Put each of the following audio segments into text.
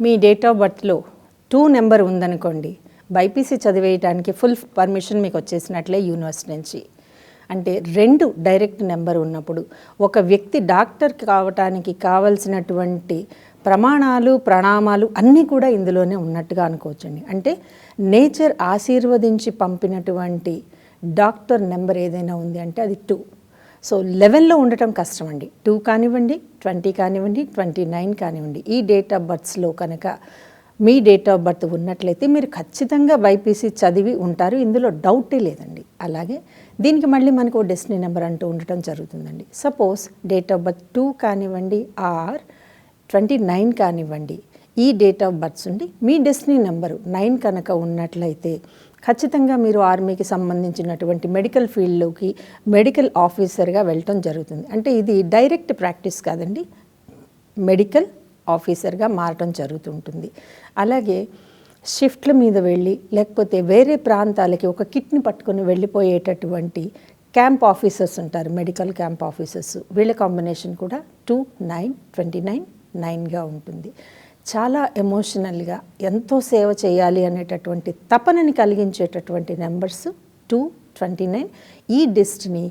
Me date of బర్త్లో 2 number ఉందనుకోండి, BiPC చదివేయడానికి full permission మీకు వచ్చేసినట్లే university నుంచి. అంటే 2 డైరెక్ట్ నెంబర్ ఉన్నప్పుడు ఒక వ్యక్తి డాక్టర్ కావటానికి కావలసినటువంటి ప్రమాణాలు ప్రణామాలు అన్నీ కూడా ఇందులోనే ఉన్నట్టుగా అనుకోవచ్చండి. అంటే నేచర్ ఆశీర్వదించి పంపినటువంటి డాక్టర్ నెంబర్ ఏదైనా ఉంది అంటే అది 2. సో 11లో ఉండటం కష్టం అండి. 2 కానివ్వండి, 20 కానివ్వండి, 29 కానివ్వండి, ఈ డేట్ ఆఫ్ బర్త్స్లో కనుక మీ డేట్ ఆఫ్ బర్త్ ఉన్నట్లయితే మీరు ఖచ్చితంగా బైపీసీ చదివి ఉంటారు, ఇందులో డౌటే లేదండి. అలాగే దీనికి మళ్ళీ మనకు డెస్టినీ నెంబర్ అంటూ ఉండటం జరుగుతుందండి. సపోజ్ డేట్ ఆఫ్ బర్త్ 2 కానివ్వండి ఆర్ 29 కానివ్వండి, ఈ డేట్ ఆఫ్ బర్త్స్ ఉండి మీ డెస్టినీ నెంబరు 9 కనుక ఉన్నట్లయితే ఖచ్చితంగా మీరు ఆర్మీకి సంబంధించినటువంటి మెడికల్ ఫీల్డ్లోకి మెడికల్ ఆఫీసర్గా వెళ్ళటం జరుగుతుంది. అంటే ఇది డైరెక్ట్ ప్రాక్టీస్ కాదండి, మెడికల్ ఆఫీసర్గా మారటం జరుగుతుంటుంది. అలాగే షిఫ్ట్ల మీద వెళ్ళి లేకపోతే వేరే ప్రాంతాలకి ఒక కిట్ని పట్టుకొని వెళ్ళిపోయేటటువంటి క్యాంప్ ఆఫీసర్స్ ఉంటారు, మెడికల్ క్యాంప్ ఆఫీసర్స్. వీళ్ళ కాంబినేషన్ కూడా 2, 9, 29, 9గా ఉంటుంది. చాలా ఎమోషనల్గా ఎంతో సేవ చేయాలి అనేటటువంటి తపనని కలిగించేటటువంటి నెంబర్స్ 2, 29, ఈ డెస్టినీ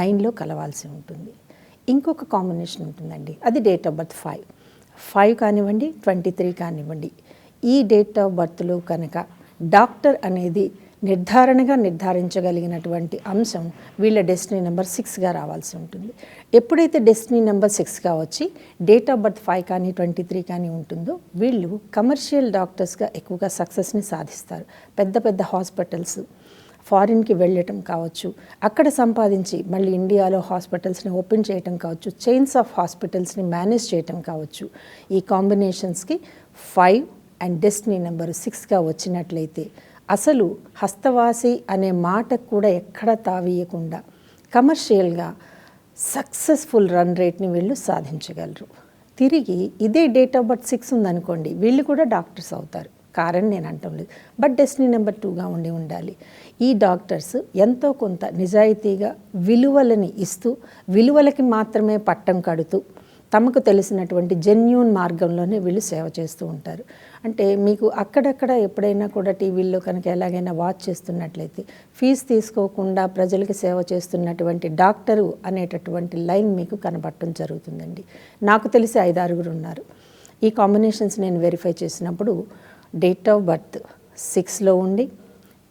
9లో కలవాల్సి ఉంటుంది. ఇంకొక కాంబినేషన్ ఉంటుందండి, అది డేట్ ఆఫ్ బర్త్ 5 కానివ్వండి, 23 కానివ్వండి, ఈ డేట్ ఆఫ్ బర్త్లో కనుక డాక్టర్ అనేది నిర్ధారించగలిగినటువంటి అంశం వీళ్ళ డెస్టినీ నెంబర్ 6గా రావాల్సి ఉంటుంది. ఎప్పుడైతే డెస్టినీ నెంబర్ 6గా వచ్చి డేట్ ఆఫ్ బర్త్ 5 కానీ 23 కానీ ఉంటుందో వీళ్ళు కమర్షియల్ డాక్టర్స్గా ఎక్కువగా సక్సెస్ని సాధిస్తారు. పెద్ద పెద్ద హాస్పిటల్స్, ఫారిన్కి వెళ్ళటం కావచ్చు, అక్కడ సంపాదించి మళ్ళీ ఇండియాలో హాస్పిటల్స్ని ఓపెన్ చేయటం కావచ్చు, చైన్స్ ఆఫ్ హాస్పిటల్స్ని మేనేజ్ చేయటం కావచ్చు. ఈ కాంబినేషన్స్కి 5 అండ్ డెస్టినీ నెంబర్ 6గా వచ్చినట్లయితే అసలు హస్తవాసి అనే మాటకు కూడా ఎక్కడ తావీయకుండా కమర్షియల్గా సక్సెస్ఫుల్ రన్ రేట్ని వీళ్ళు సాధించగలరు. తిరిగి ఇదే డేట్ ఆఫ్ బర్త్ 6 ఉందనుకోండి, వీళ్ళు కూడా డాక్టర్స్ అవుతారు, కారణం నేను అంటం లేదు, బట్ డెస్టినీ నెంబర్ 2గా ఉండాలి. ఈ డాక్టర్స్ ఎంతో కొంత నిజాయితీగా విలువలని ఇస్తూ విలువలకి మాత్రమే పట్టం కడుతూ తమకు తెలిసినటువంటి జెన్యూన్ మార్గంలోనే వీళ్ళు సేవ చేస్తూ ఉంటారు. అంటే మీకు అక్కడక్కడ ఎప్పుడైనా కూడా టీవీల్లో కనుక ఎలాగైనా వాచ్ చేస్తున్నట్లయితే ఫీజు తీసుకోకుండా ప్రజలకి సేవ చేస్తున్నటువంటి డాక్టరు అనేటటువంటి లైన్ మీకు కనబడటం జరుగుతుందండి. నాకు తెలిసి 5-6 ఉన్నారు. ఈ కాంబినేషన్స్ నేను వెరిఫై చేసినప్పుడు డేట్ ఆఫ్ బర్త్ 6లో ఉండి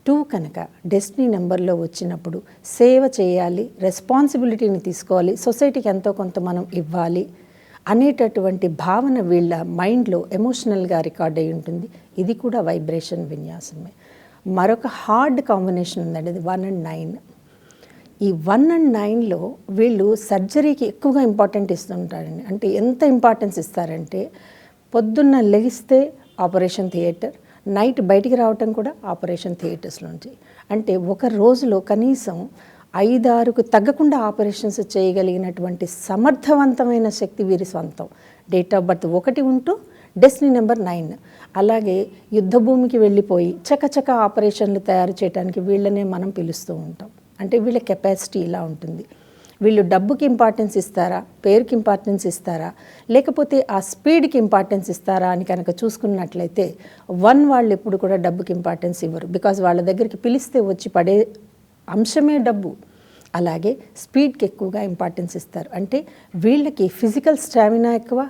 2 కనుక డెస్టినీ నెంబర్లో వచ్చినప్పుడు సేవ చేయాలి, రెస్పాన్సిబిలిటీని తీసుకోవాలి, సొసైటీకి ఎంతో కొంత మనం ఇవ్వాలి అనేటటువంటి భావన వీళ్ళ మైండ్లో ఎమోషనల్గా రికార్డ్ అయి ఉంటుంది. ఇది కూడా వైబ్రేషన్ విన్యాసమే. మరొక హార్డ్ కాంబినేషన్ ఉందండి, అది 1 and 9. ఈ 1 and 9లో వీళ్ళు సర్జరీకి ఎక్కువగా ఇంపార్టెంట్ ఇస్తుంటారండి. అంటే ఎంత ఇంపార్టెన్స్ ఇస్తారంటే పొద్దున్న లెగిస్తే ఆపరేషన్ థియేటర్, నైట్ బయటికి రావటం కూడా ఆపరేషన్ థియేటర్స్లోంచి. అంటే ఒక రోజులో కనీసం 5-6కు తగ్గకుండా ఆపరేషన్స్ చేయగలిగినటువంటి సమర్థవంతమైన శక్తి వీరి సొంతం. డేట్ ఆఫ్ బర్త్ 1 ఉంటూ డెస్టినీ నెంబర్ 9. అలాగే యుద్ధ భూమికి వెళ్ళిపోయి చకచక ఆపరేషన్లు తయారు చేయడానికి వీళ్ళనే మనం పిలుస్తూ ఉంటాం. అంటే వీళ్ళ కెపాసిటీ ఇలా ఉంటుంది. వీళ్ళు డబ్బుకి ఇంపార్టెన్స్ ఇస్తారా, పేరుకి ఇంపార్టెన్స్ ఇస్తారా, లేకపోతే ఆ స్పీడ్కి ఇంపార్టెన్స్ ఇస్తారా అని కనుక చూసుకున్నట్లయితే 1 వాళ్ళు ఎప్పుడు కూడా డబ్బుకి ఇంపార్టెన్స్ ఇవ్వరు. బికాజ్ వాళ్ళ దగ్గరికి పిలిస్తే వచ్చి పడే అంశమే డబ్బు. అలాగే స్పీడ్కి ఎక్కువగా ఇంపార్టెన్స్ ఇస్తారు. అంటే వీళ్ళకి ఫిజికల్ స్టామినా ఎక్కువ,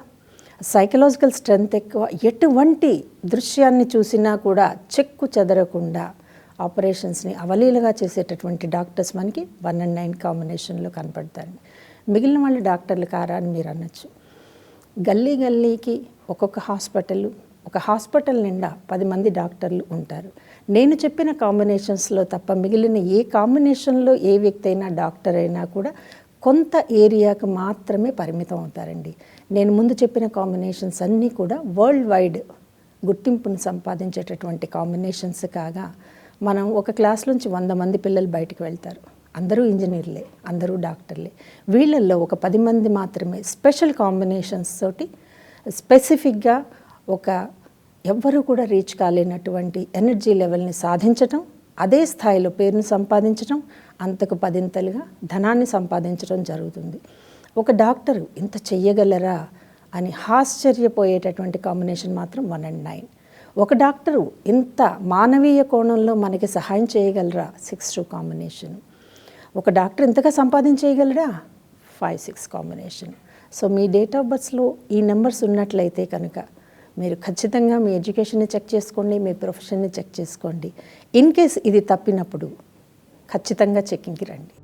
సైకలాజికల్ స్ట్రెంగ్త్ ఎక్కువ. ఎటువంటి దృశ్యాన్ని చూసినా కూడా చెక్కు చెదరకుండా ఆపరేషన్స్ని అవలీలగా చేసేటటువంటి డాక్టర్స్ మనకి 1 and 9 కాంబినేషన్లో కనపడతారండి. మిగిలిన వాళ్ళు డాక్టర్లు కారా అని మీరు అనొచ్చు. గల్లీ గల్లీకి ఒక్కొక్క ఒక హాస్పిటల్ నిండా 10 మంది డాక్టర్లు ఉంటారు. నేను చెప్పిన కాంబినేషన్స్లో తప్ప మిగిలిన ఏ కాంబినేషన్లో ఏ వ్యక్తి అయినా డాక్టర్ అయినా కూడా కొంత ఏరియాకు మాత్రమే పరిమితం అవుతారండి. నేను ముందు చెప్పిన కాంబినేషన్స్ అన్నీ కూడా వరల్డ్ వైడ్ గుర్తింపును సంపాదించేటటువంటి కాంబినేషన్స్ కాగా మనం ఒక క్లాస్ నుంచి 100 మంది పిల్లలు బయటకు వెళ్తారు, అందరూ ఇంజనీర్లే, అందరూ డాక్టర్లే. వీళ్ళల్లో ఒక 10 మంది మాత్రమే స్పెషల్ కాంబినేషన్స్ తోటి స్పెసిఫిక్గా ఒక ఎవ్వరూ కూడా రీచ్ కాలేనటువంటి ఎనర్జీ లెవెల్ని సాధించటం, అదే స్థాయిలో పేరును సంపాదించడం, అంతకు 10 ధనాన్ని సంపాదించడం జరుగుతుంది. ఒక డాక్టరు ఇంత చెయ్యగలరా అని ఆశ్చర్యపోయేటటువంటి కాంబినేషన్ మాత్రం 1 and 9. ఒక డాక్టరు ఇంత మానవీయ కోణంలో మనకి సహాయం చేయగలరా? 6-2 కాంబినేషన్. ఒక డాక్టర్ ఇంతగా సంపాదించేయగలరా? 5-6 కాంబినేషన్. సో మీ డేట్ ఆఫ్ బర్త్స్లో ఈ నెంబర్స్ ఉన్నట్లయితే కనుక మీరు ఖచ్చితంగా మీ ఎడ్యుకేషన్ని చెక్ చేసుకోండి, మీ ప్రొఫెషన్ని చెక్ చేసుకోండి. ఇన్ కేస్ ఇది తప్పినప్పుడు ఖచ్చితంగా చెకింగ్కి రండి.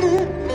Mm-hmm.